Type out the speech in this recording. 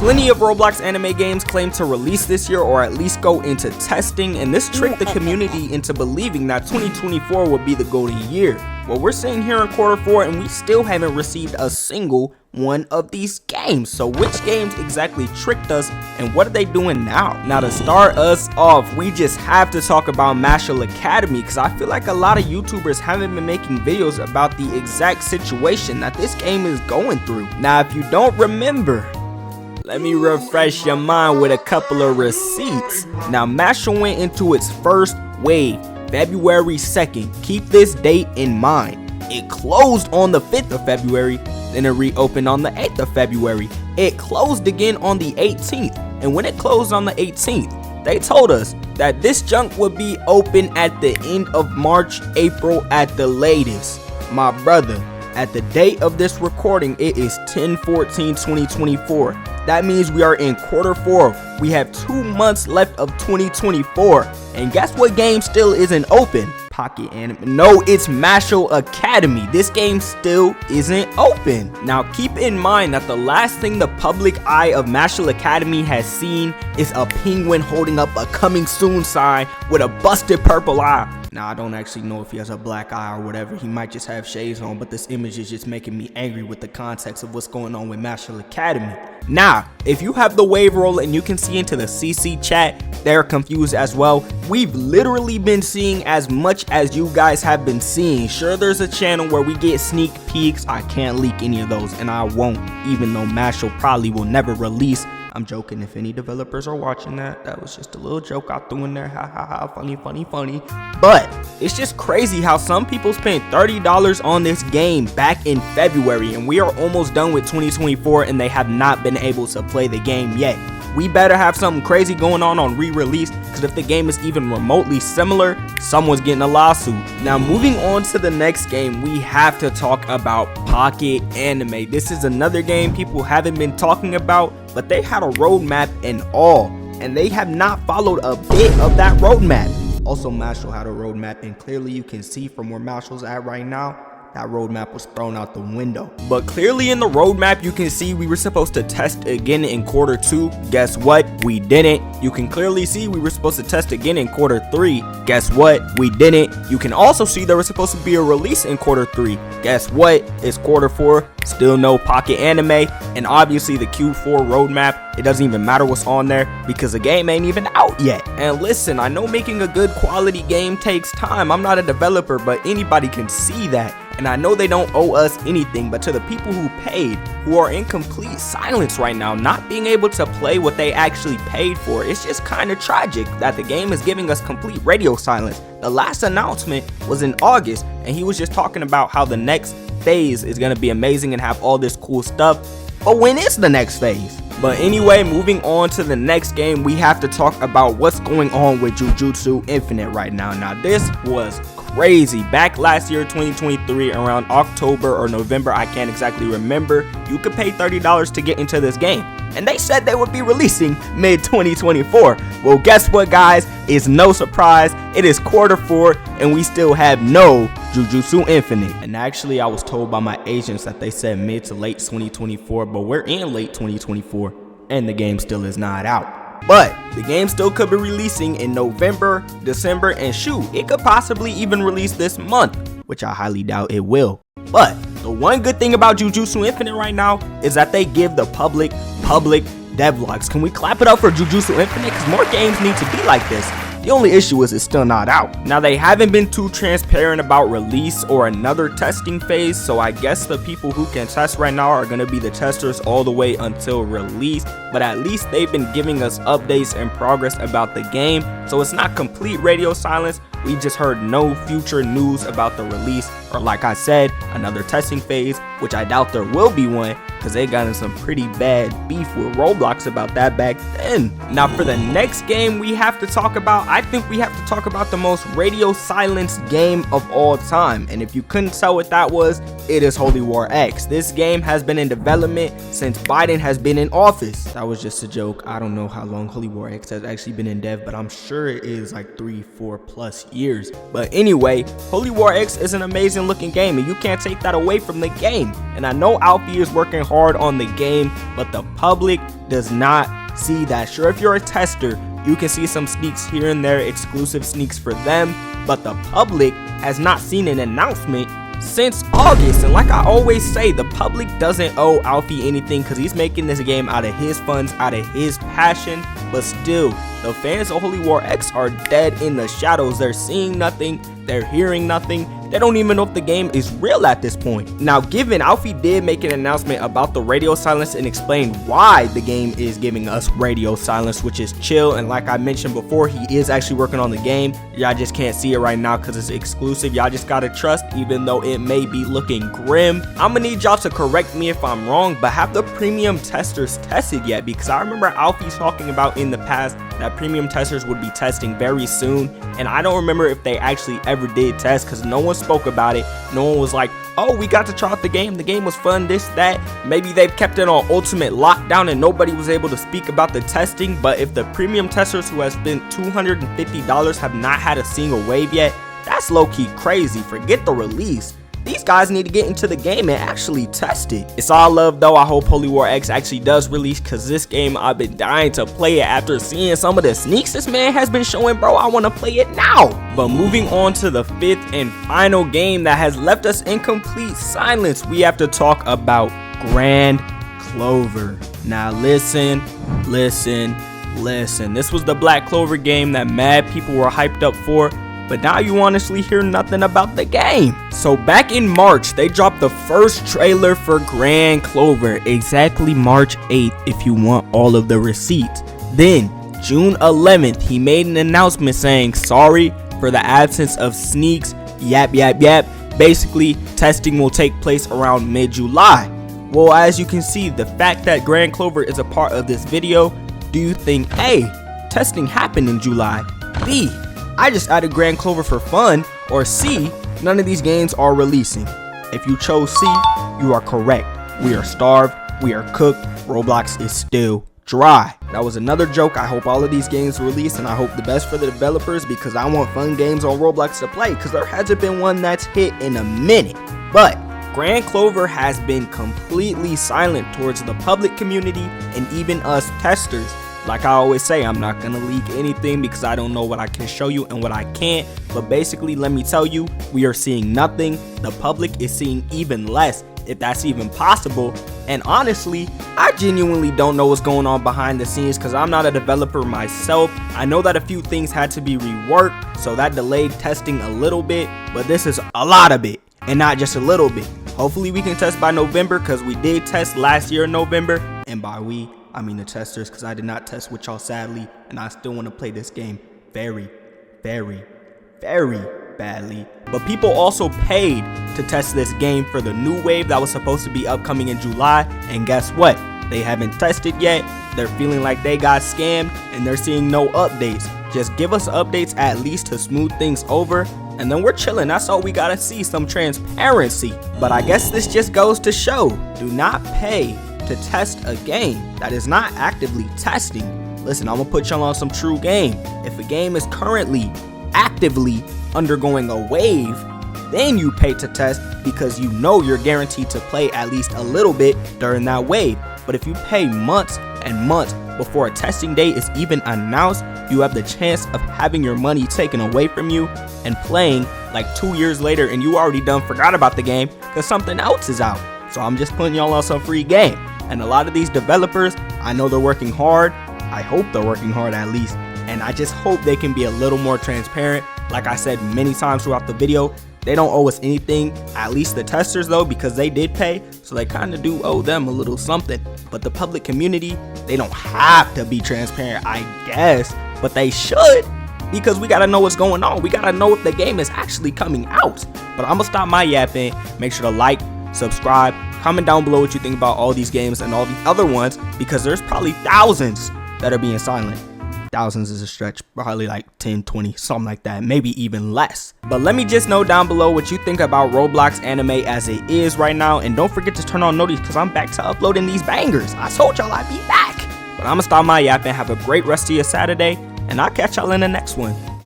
Plenty of Roblox anime games claim to release this year or at least go into testing, and this tricked the community into believing that 2024 would be the golden year. Well, we're sitting here in Q4 and we still haven't received a single one of these games. So which games exactly tricked us and what are they doing now? Now to start us off, we just have to talk about Mashle Academy, because I feel like a lot of YouTubers haven't been making videos about the exact situation that this game is going through. Now if you don't remember, let me refresh your mind with a couple of receipts. Now Mashle went into its first wave February 2nd. Keep this date in mind. It closed on the 5th of February, then it reopened on the 8th of February. It closed again on the 18th, and when it closed on the 18th, they told us that this junk would be open at the end of March, April at the latest. My brother, at the date of this recording, it is 10/14/2024. That means we are in Q4. We have 2 months left of 2024. And guess what game still isn't open? Pocket Anime. No, it's Mashle Academy. This game still isn't open. Now keep in mind that the last thing the public eye of Mashle Academy has seen is a penguin holding up a coming soon sign with a busted purple eye. Now I don't actually know if he has a black eye or whatever. He might just have shades on, but this image is just making me angry with the context of what's going on with Mashle Academy. Now, if you have the wave roll and you can see into the CC chat, they're confused as well. We've literally been seeing as much as you guys have been seeing. Sure, there's a channel where we get sneak peeks. I can't leak any of those, and I won't, even though Mashle probably will never release. I'm joking. If any developers are watching that was just a little joke I threw in there. Ha ha ha, funny, funny, funny. But it's just crazy how some people spent $30 on this game back in February, and we are almost done with 2024 and they have not been able to play the game yet. We better have something crazy going on re-release, because if the game is even remotely similar, someone's getting a lawsuit. Now moving on to the next game, we have to talk about Pocket Anime. This is another game people haven't been talking about, but they had a roadmap and all, and they have not followed a bit of that roadmap. Also, Mashle had a roadmap, and clearly you can see from where Mashle's at right now, that roadmap was thrown out the window. But clearly in the roadmap, you can see we were supposed to test again in Q2. Guess what? We didn't. You can clearly see we were supposed to test again in Q3. Guess what? We didn't. You can also see there was supposed to be a release in Q3. Guess what? It's Q4. Still no Pocket Anime. And obviously the Q4 roadmap, it doesn't even matter what's on there because the game ain't even out yet. And listen, I know making a good quality game takes time. I'm not a developer, but anybody can see that. And I know they don't owe us anything, but to the people who paid, who are in complete silence right now, not being able to play what they actually paid for, it's just kind of tragic that the game is giving us complete radio silence. The last announcement was in August, and he was just talking about how the next phase is going to be amazing and have all this cool stuff. But when is the next phase? But anyway, moving on to the next game, we have to talk about what's going on with Jujutsu Infinite right now. Now this was crazy. Back last year, 2023, around October or November, I can't exactly remember, you could pay $30 to get into this game, and they said they would be releasing mid-2024. Well, guess what, guys? It's no surprise. It is Q4 and we still have no Jujutsu Infinite. And actually, I was told by my agents that they said mid to late 2024, but we're in late 2024 and the game still is not out. But the game still could be releasing in November, December, and shoot, it could possibly even release this month, which I highly doubt it will. But the one good thing about Jujutsu Infinite right now is that they give the public devlogs. Can we clap it up for Jujutsu Infinite? Because more games need to be like this. The only issue is it's still not out. Now, they haven't been too transparent about release or another testing phase, so I guess the people who can test right now are going to be the testers all the way until release. But at least they've been giving us updates and progress about the game, so it's not complete radio silence. We just heard no future news about the release, or like I said, another testing phase, which I doubt there will be one, because they got in some pretty bad beef with Roblox about that back then. Now for the next game we have to talk about, I think we have to talk about the most radio silenced game of all time. And if you couldn't tell what that was, it is Holy War X. This game has been in development since Biden has been in office. That was just a joke. I don't know how long Holy War X has actually been in dev, but I'm sure it is like 3-4 plus years. But anyway, Holy War X is an amazing looking game, and you can't take that away from the game. And I know Alfie is working hard hard on the game, but the public does not see that. Sure, if you're a tester, you can see some sneaks here and there, exclusive sneaks for them, but the public has not seen an announcement since August. And like I always say, the public doesn't owe Alfie anything because he's making this game out of his funds, out of his passion. But still, the fans of Holy War X are dead in the shadows. They're seeing nothing, they're hearing nothing. They don't even know if the game is real at this point. Now, given Alfie did make an announcement about the radio silence and explain why the game is giving us radio silence, which is chill. And like I mentioned before, he is actually working on the game. Y'all just can't see it right now because it's exclusive. Y'all just gotta trust, even though it may be looking grim. I'm gonna need y'all to correct me if I'm wrong, but have the premium testers tested yet? Because I remember Alfie talking about in the past that premium testers would be testing very soon, and I don't remember if they actually ever did test because no one spoke about it. No one was like, oh, we got to try out the game was fun, this, that. Maybe they've kept it on ultimate lockdown and nobody was able to speak about the testing. But if the premium testers who have spent $250 have not had a single wave yet, that's low-key crazy. Forget the release. These guys need to get into the game and actually test it. It's all love though. I hope Holy War X actually does release, because this game, I've been dying to play it after seeing some of the sneaks this man has been showing, bro. I want to play it now. But moving on to the fifth and final game that has left us in complete silence, we have to talk about Grand Clover. Now listen. This was the Black Clover game that mad people were hyped up for, but now you honestly hear nothing about the game. So back in March, they dropped the first trailer for Grand Clover, exactly March 8th if you want all of the receipts. Then June 11th, he made an announcement saying sorry for the absence of sneaks, yap. Basically, testing will take place around mid-July. Well, as you can see, the fact that Grand Clover is a part of this video, do you think A, testing happened in July, B, I just added Grand Clover for fun, or C, none of these games are releasing? If you chose C, you are correct. We are starved, we are cooked, Roblox is still dry. That was another joke. I hope all of these games release, and I hope the best for the developers, because I want fun games on Roblox to play, because there hasn't been one that's hit in a minute. But Grand Clover has been completely silent towards the public community and even us testers. Like I always say, I'm not gonna leak anything because I don't know what I can show you and what I can't. But basically, let me tell you, we are seeing nothing. The public is seeing even less, if that's even possible. And honestly, I genuinely don't know what's going on behind the scenes because I'm not a developer myself. I know that a few things had to be reworked, so that delayed testing a little bit, but this is a lot of it and not just a little bit. Hopefully we can test by November, because we did test last year in November, and by we, I mean the testers, because I did not test with y'all sadly, and I still want to play this game very badly. But people also paid to test this game for the new wave that was supposed to be upcoming in July, and guess what? They haven't tested yet. They're feeling like they got scammed, and they're seeing no updates. Just give us updates at least to smooth things over, and then we're chilling. That's all we gotta see, some transparency. But I guess this just goes to show, do not pay to test a game that is not actively testing. Listen, I'm gonna put y'all on some true game. If a game is currently actively undergoing a wave, then you pay to test, because you know you're guaranteed to play at least a little bit during that wave. But if you pay months and months before a testing date is even announced, you have the chance of having your money taken away from you and playing like 2 years later, and you already done forgot about the game because something else is out. So I'm just putting y'all on some free game. And a lot of these developers, I know they're working hard. I hope they're working hard at least. And I just hope they can be a little more transparent. Like I said many times throughout the video, they don't owe us anything, at least the testers though, because they did pay. So they kind of do owe them a little something. But the public community, they don't have to be transparent, I guess, but they should, because we gotta know what's going on. We gotta know if the game is actually coming out. But I'm gonna stop my yapping. Make sure to like, subscribe, comment down below what you think about all these games and all the other ones, because there's probably thousands that are being silent. Thousands is a stretch, probably like 10, 20, something like that, maybe even less. But let me just know down below what you think about Roblox anime as it is right now, and don't forget to turn on notifications, because I'm back to uploading these bangers. I told y'all I'd be back. But I'm gonna stop my yapping. Have a great rest of your Saturday, and I'll catch y'all in the next one.